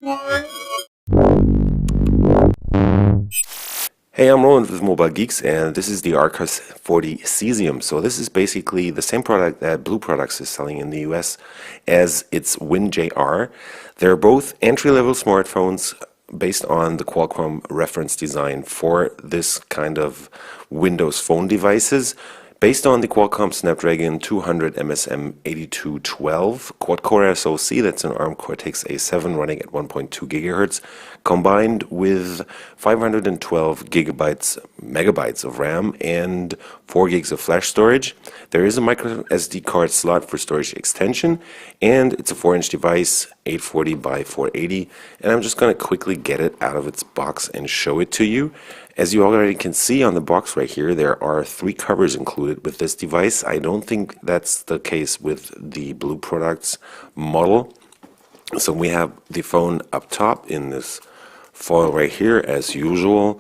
Hey, I'm Roland with Mobile Geeks, and this is the Archos 40 Cesium. So this is basically the same product that Blue Products is selling in the US as its WinJR. They're both entry-level smartphones based on the Qualcomm reference design for this kind of Windows Phone devices. Based on the Qualcomm Snapdragon 200 MSM 8212 quad-core SoC, that's an ARM Cortex-A7 running at 1.2 GHz, combined with 512 megabytes of RAM and 4 gigs of flash storage. There is a micro SD card slot for storage extension, and it's a 4-inch device, 840 by 480. And I'm just going to quickly get it out of its box and show it to you. As you already can see on the box right here, there are 3 covers included with this device. I don't think that's the case with the Blue Products model. So we have the phone up top in this foil right here as usual.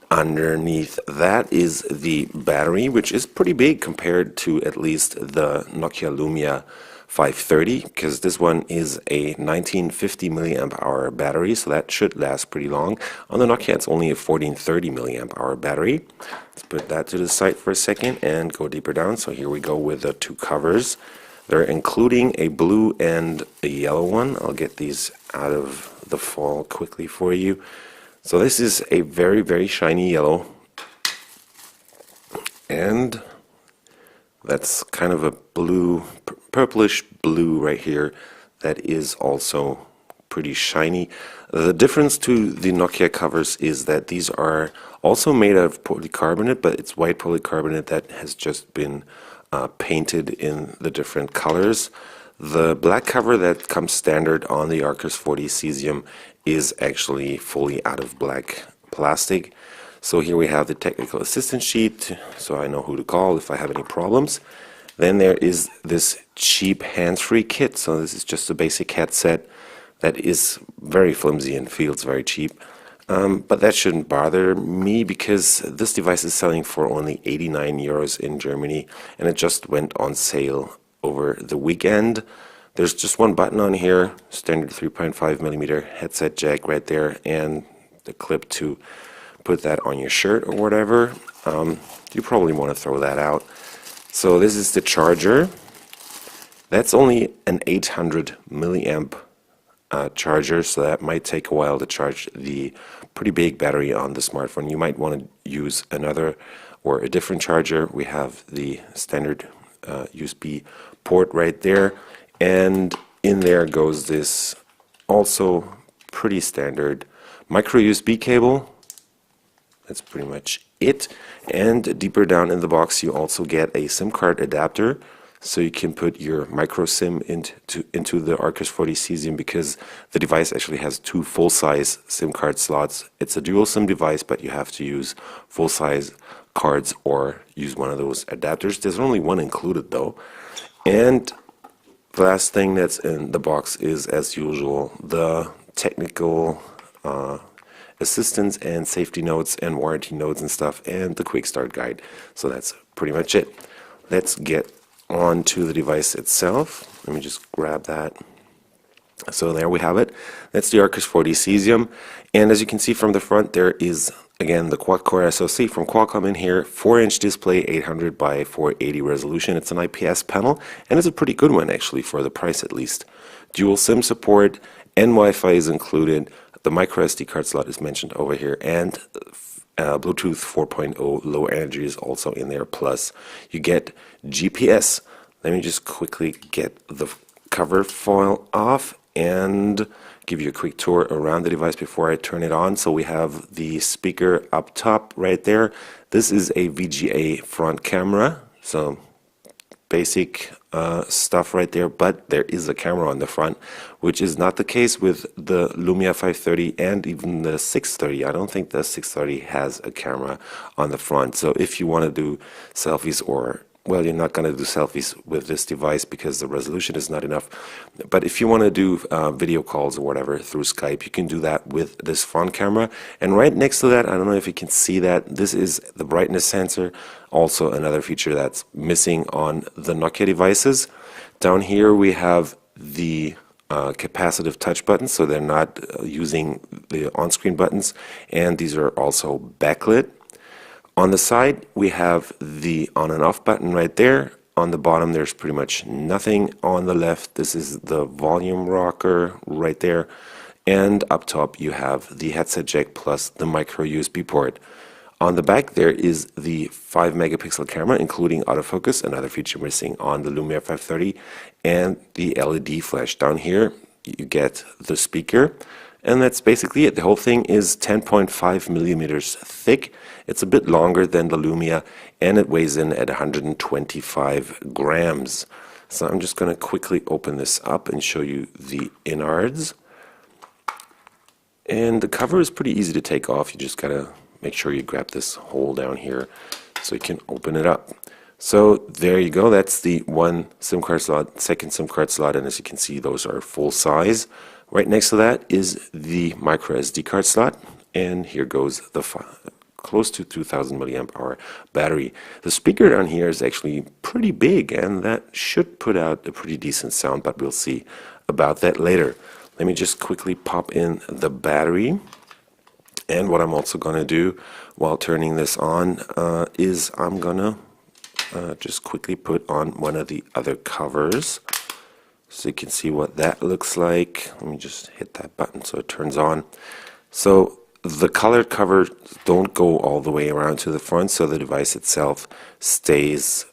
Underneath that is the battery, which is pretty big compared to at least the Nokia Lumia 530, because this one is a 1950 milliamp hour battery, so that should last pretty long. On the Nokia, it's only a 1430 milliamp hour battery. Let's put that to the side for a second and go deeper down. So here we go with the 2 covers. They're including a blue and a yellow one. I'll get these out of the foil quickly for you. So this is a very, very shiny yellow, and that's kind of a blue, purplish blue right here that is also pretty shiny. The difference to the Nokia covers is that these are also made out of polycarbonate, but it's white polycarbonate that has just been painted in the different colors. The black cover that comes standard on the Archos 40 Cesium is actually fully out of black plastic. So here we have the technical assistance sheet, so I know who to call if I have any problems. Then there is this cheap hands-free kit. So this is just a basic headset that is very flimsy and feels very cheap. But that shouldn't bother me because this device is selling for only 89 euros in Germany, and it just went on sale over the weekend. There's just one button on here, standard 3.5mm headset jack right there, and the clip to put that on your shirt or whatever. You probably want to throw that out. So this is the charger. That's only an 800 milliamp charger, so that might take a while to charge the pretty big battery on the smartphone. You might want to use another or a different charger. We have the standard USB port right there, and in there goes this also pretty standard micro USB cable. That's pretty much it. And deeper down in the box you also get a SIM card adapter, so you can put your micro SIM into the Archos 40 Cesium, because the device actually has 2 full-size SIM card slots. It's a dual SIM device, but you have to use full-size cards or use one of those adapters. There's only one included though. And the last thing that's in the box is, as usual, the technical assistance and safety notes and warranty notes and stuff, and the quick start guide. So that's pretty much it. Let's get on to the device itself. Let me just grab that. So there we have it. That's the Archos 40 Cesium, and as you can see from the front, there is again the quad-core SoC from Qualcomm in here. 4-inch display, 800 by 480 resolution. It's an IPS panel, and it's a pretty good one actually for the price at least. Dual SIM support and Wi-Fi is included. The micro SD card slot is mentioned over here, and Bluetooth 4.0 low energy is also in there. Plus, you get GPS. Let me just quickly get the cover foil off and give you a quick tour around the device before I turn it on. So we have the speaker up top right there. This is a VGA front camera, so basic stuff right there, but there is a camera on the front, which is not the case with the Lumia 530 and even the 630. I don't think the 630 has a camera on the front. So if you want to do selfies, or well, you're not going to do selfies with this device because the resolution is not enough. But if you want to do video calls or whatever through Skype, you can do that with this front camera. And right next to that, I don't know if you can see that, this is the brightness sensor, also another feature that's missing on the Nokia devices. Down here we have the capacitive touch buttons, so they're not using the on-screen buttons, and these are also backlit. On the side, we have the on and off button right there. On the bottom, there's pretty much nothing. On the left, this is the volume rocker right there. And up top, you have the headset jack plus the micro USB port. On the back, there is the 5 megapixel camera, including autofocus, another feature missing on the Lumia 530, and the LED flash. Down here, you get the speaker, and that's basically it. The whole thing is 10.5 millimeters thick. It's a bit longer than the Lumia, and it weighs in at 125 grams. So I'm just going to quickly open this up and show you the innards. And the cover is pretty easy to take off. You just got to make sure you grab this hole down here so you can open it up. So there you go. That's the one SIM card slot, second SIM card slot, and as you can see, those are full size. Right next to that is the micro SD card slot, and here goes the close to 2000 milliamp hour battery. The speaker down here is actually pretty big, and that should put out a pretty decent sound, but we'll see about that later. Let me just quickly pop in the battery. And what I'm also going to do while turning this on is I'm going to just quickly put on one of the other covers so you can see what that looks like. Let me just hit that button so it turns on. So the colored covers don't go all the way around to the front, so the device itself stays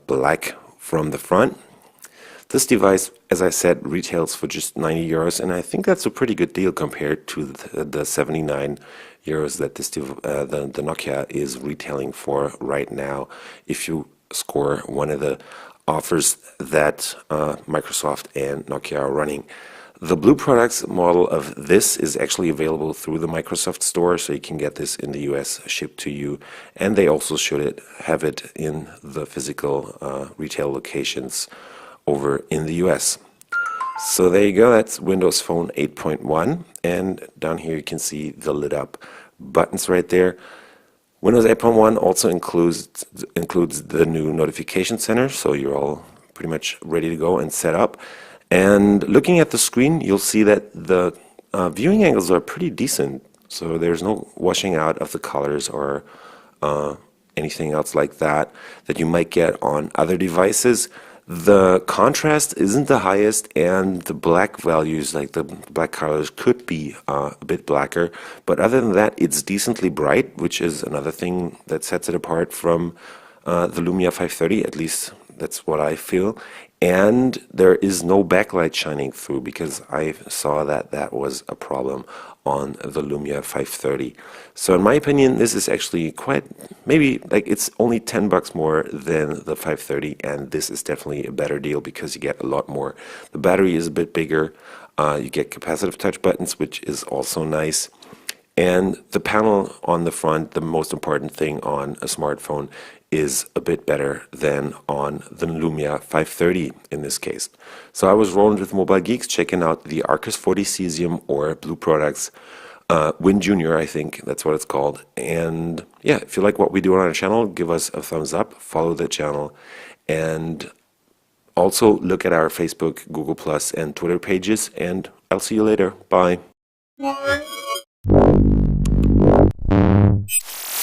black from the front. This device, as I said, retails for just 90 euros, and I think that's a pretty good deal compared to the 79 euros that this the Nokia is retailing for right now, if you score one of the offers that Microsoft and Nokia are running. The Blue Products model of this is actually available through the Microsoft Store, so you can get this in the US shipped to you, and they also should have it in the physical retail locations over in the US. So there you go, that's Windows Phone 8.1, and down here you can see the lit up buttons right there. Windows 8.1 also includes the new notification center, so you're all pretty much ready to go and set up. And looking at the screen, you'll see that the viewing angles are pretty decent, so there's no washing out of the colors or anything else like that that you might get on other devices. The contrast isn't the highest, and the black values, like the black colors, could be a bit blacker. But other than that, it's decently bright, which is another thing that sets it apart from the Lumia 530, at least that's what I feel. And there is no backlight shining through, because I saw that that was a problem on the Lumia 530. So in my opinion, this is actually quite, maybe like it's only 10 bucks more than the 530, and this is definitely a better deal because you get a lot more. The battery is a bit bigger, you get capacitive touch buttons, which is also nice. And the panel on the front, the most important thing on a smartphone, is a bit better than on the Lumia 530 in this case. So I was rolling with Mobile Geeks, checking out the Archos 40 Cesium, or Blue Products WinJR, I think that's what it's called. And yeah, if you like what we do on our channel, give us a thumbs up, follow the channel, and also look at our Facebook, Google+, and Twitter pages, and I'll see you later. Bye.